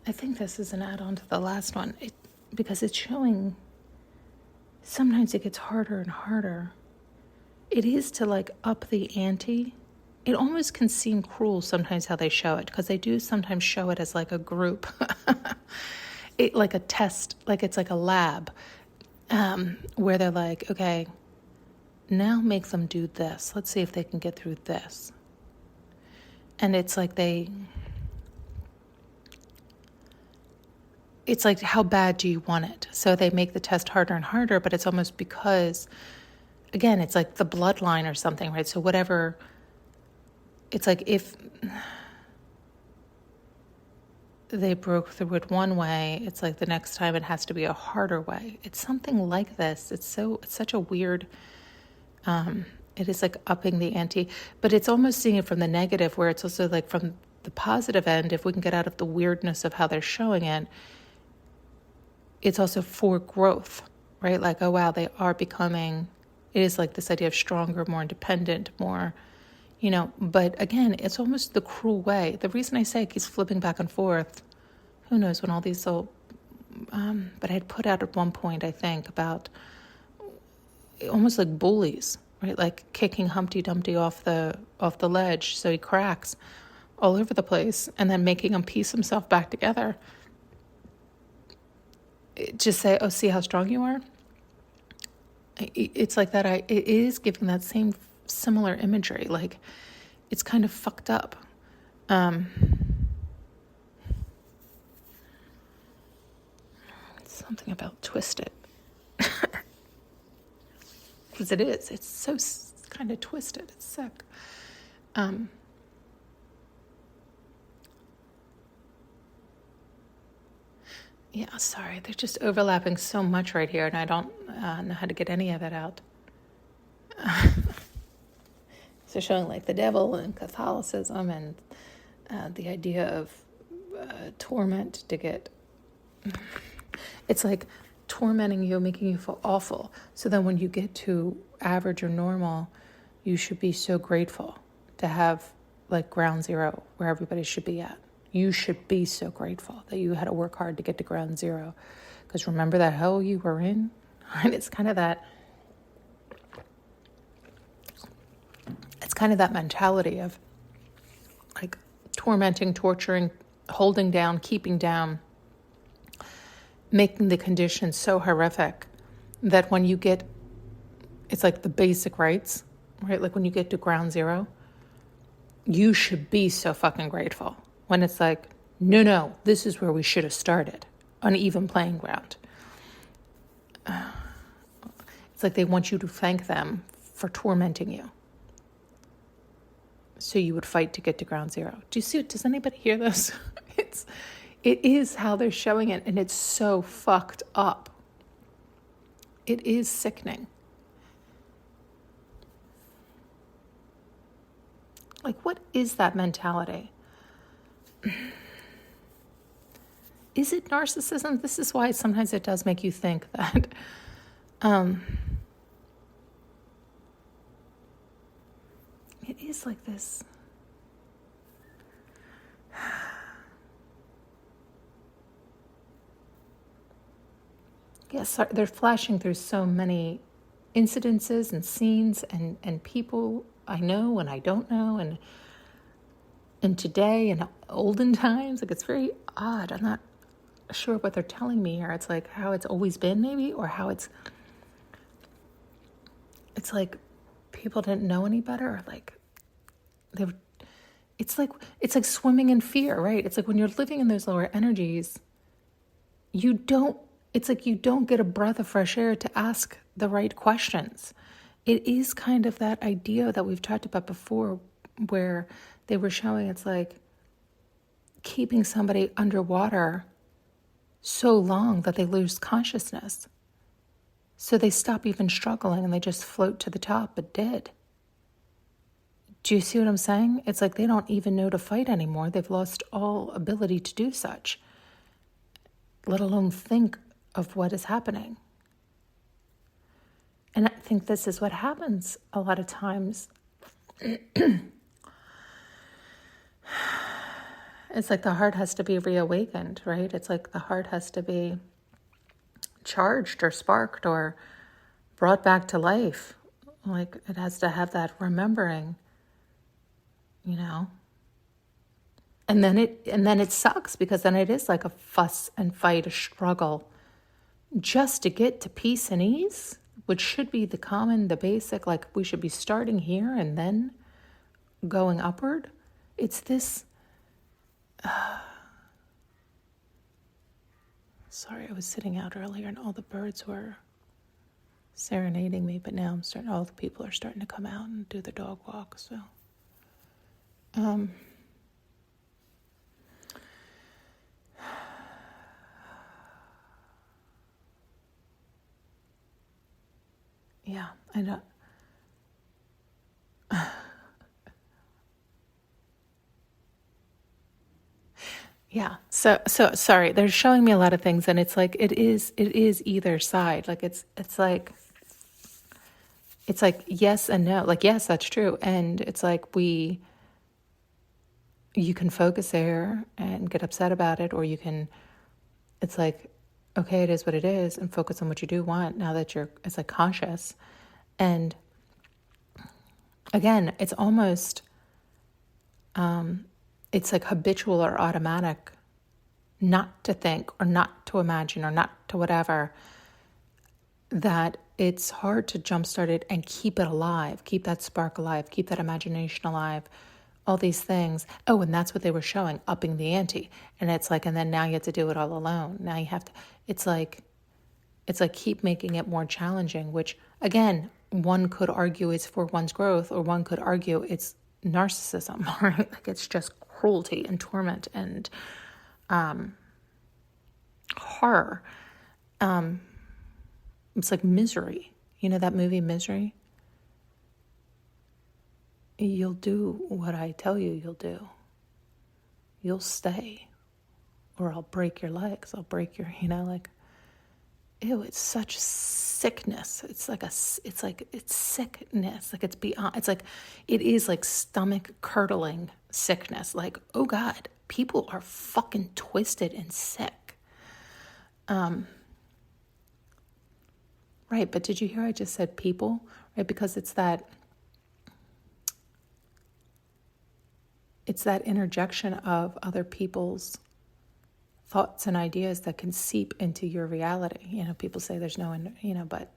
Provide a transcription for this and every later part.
I think this is an add-on to the last one, because it's showing sometimes it gets harder and harder. It is to like up the ante. It almost can seem cruel sometimes how they show it, because they do sometimes show it as like a group, it like a test, like it's like a lab, where they're like, okay, now make them do this. Let's see if they can get through this. And it's like it's like, how bad do you want it? So they make the test harder and harder, but it's almost because, again, it's like the bloodline or something, right? So whatever, it's like if they broke through it one way, it's like the next time it has to be a harder way. It's something like this. It's such a weird, it is like upping the ante, but it's almost seeing it from the negative, where it's also like from the positive end. If we can get out of the weirdness of how they're showing it, it's also for growth, right? Like, oh wow, they are becoming, it is like this idea of stronger, more independent, more, but again, it's almost the cruel way. The reason I say it keeps flipping back and forth, who knows when all these will, but I had put out at one point, I think, about almost like bullies, right? Like kicking Humpty Dumpty off the ledge so he cracks all over the place, and then making him piece himself back together. Just say, oh, see how strong you are? It's like that. It is giving that same similar imagery. Like, it's kind of fucked up. Something about twisted. Because it is. It's so kind of twisted. It's sick. Yeah, sorry. They're just overlapping so much right here, and I don't know how to get any of it out. So showing like the devil and Catholicism and the idea of torment to get... It's like tormenting you, making you feel awful. So then when you get to average or normal, you should be so grateful to have like ground zero where everybody should be at. You should be so grateful that you had to work hard to get to ground zero. Because remember that hell you were in? And it's kind of that mentality of like tormenting, torturing, holding down, keeping down, making the conditions so horrific that when you get, it's like the basic rights, right? Like when you get to ground zero, you should be so fucking grateful. When it's like, no, this is where we should have started, on even playing ground. It's like they want you to thank them for tormenting you, so you would fight to get to ground zero. Do you see it? Does anybody hear this? It is how they're showing it, and it's so fucked up. It is sickening. Like, what is that mentality? Is it narcissism? This is why sometimes it does make you think that it is like this. Yes, they're flashing through so many incidences and scenes and people I know and I don't know, and today and olden times. Like, it's very odd. I'm not sure what they're telling me here. It's like how it's always been, maybe, or how it's like people didn't know any better, or like it's like swimming in fear, right? It's like when you're living in those lower energies, it's like you don't get a breath of fresh air to ask the right questions. It is kind of that idea that we've talked about before, where they were showing it's like keeping somebody underwater so long that they lose consciousness. So they stop even struggling and they just float to the top, but dead. Do you see what I'm saying? It's like they don't even know to fight anymore. They've lost all ability to do such, let alone think of what is happening. And I think this is what happens a lot of times. It's like the heart has to be reawakened, right? It's like the heart has to be charged or sparked or brought back to life. Like it has to have that remembering, you know. And then it sucks, because then it is like a fuss and fight, a struggle just to get to peace and ease, which should be the common, the basic, like we should be starting here and then going upward. It's this, sorry, I was sitting out earlier and all the birds were serenading me, but now all the people are starting to come out and do the dog walk, so. Yeah, I know. Yeah. So sorry. They're showing me a lot of things, and it's like it is either side. Like it's like yes and no. Like yes, that's true, and it's like you can focus there and get upset about it, or you can. It's like, okay, it is what it is, and focus on what you do want now that it's like conscious, and again, it's almost. It's like habitual or automatic not to think or not to imagine or not to whatever, that it's hard to jumpstart it and keep it alive, keep that spark alive, keep that imagination alive, all these things. Oh, and that's what they were showing, upping the ante. And it's like, and then now you have to do it all alone. Now you have to, it's like keep making it more challenging, which again, one could argue is for one's growth, or one could argue it's narcissism, right? Like it's just cruelty and torment and horror. It's like misery. You know that movie Misery? You'll do what I tell you you'll do. You'll stay, or I'll break your legs. I'll break your, like, ew, it's such sickness. It's sickness. Like it's beyond, it's like, it is like stomach curdling sickness. Like, oh God, people are fucking twisted and sick. Right. But did you hear I just said people, right? Because it's that interjection of other people's thoughts and ideas that can seep into your reality. People say there's no, but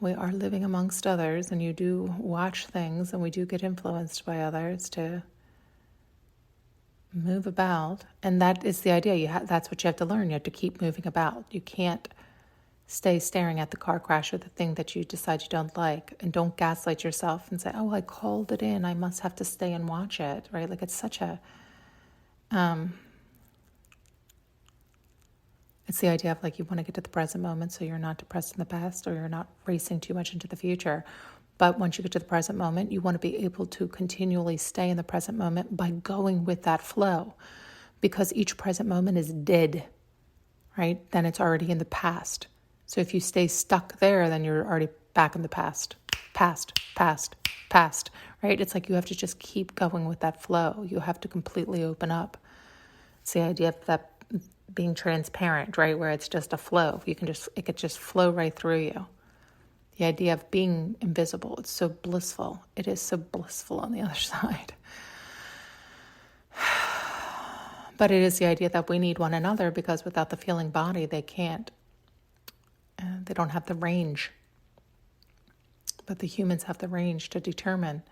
we are living amongst others, and you do watch things, and we do get influenced by others to move about. And that is the idea. That's what you have to learn. You have to keep moving about. You can't stay staring at the car crash or the thing that you decide you don't like, and don't gaslight yourself and say, oh, I called it in, I must have to stay and watch it, right? Like it's such a, it's the idea of like you want to get to the present moment so you're not depressed in the past, or you're not racing too much into the future. But once you get to the present moment, you want to be able to continually stay in the present moment by going with that flow, because each present moment is dead, right? Then it's already in the past. So if you stay stuck there, then you're already back in the past, right? It's like you have to just keep going with that flow. You have to completely open up. It's the idea of that being transparent, right? Where it's just a flow. It could just flow right through you. The idea of being invisible, it's so blissful. It is so blissful on the other side. But it is the idea that we need one another, because without the feeling body, they can't. They don't have the range. But the humans have the range to determine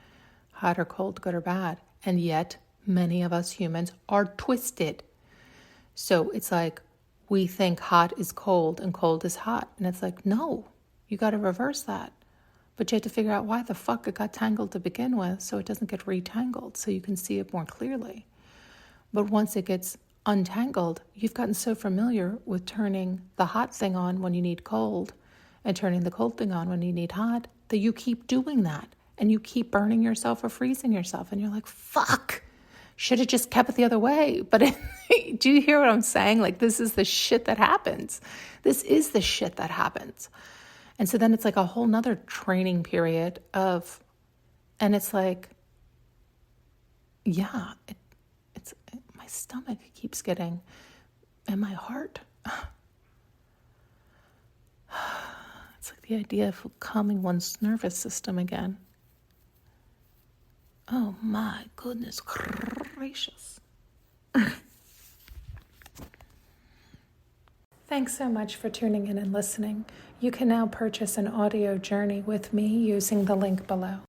hot or cold, good or bad. And yet, many of us humans are twisted. So it's like we think hot is cold and cold is hot. And it's like, no, you got to reverse that. But you have to figure out why the fuck it got tangled to begin with, so it doesn't get retangled, so you can see it more clearly. But once it gets untangled, you've gotten so familiar with turning the hot thing on when you need cold and turning the cold thing on when you need hot, that you keep doing that, and you keep burning yourself or freezing yourself, and you're like, fuck, should have just kept it the other way. But do you hear what I'm saying? Like, this is the shit that happens. This is the shit that happens. And so then it's like a whole nother training period and it's like, yeah, my stomach keeps getting, and my heart. It's like the idea of calming one's nervous system again. Oh my goodness gracious. Thanks so much for tuning in and listening. You can now purchase an audio journey with me using the link below.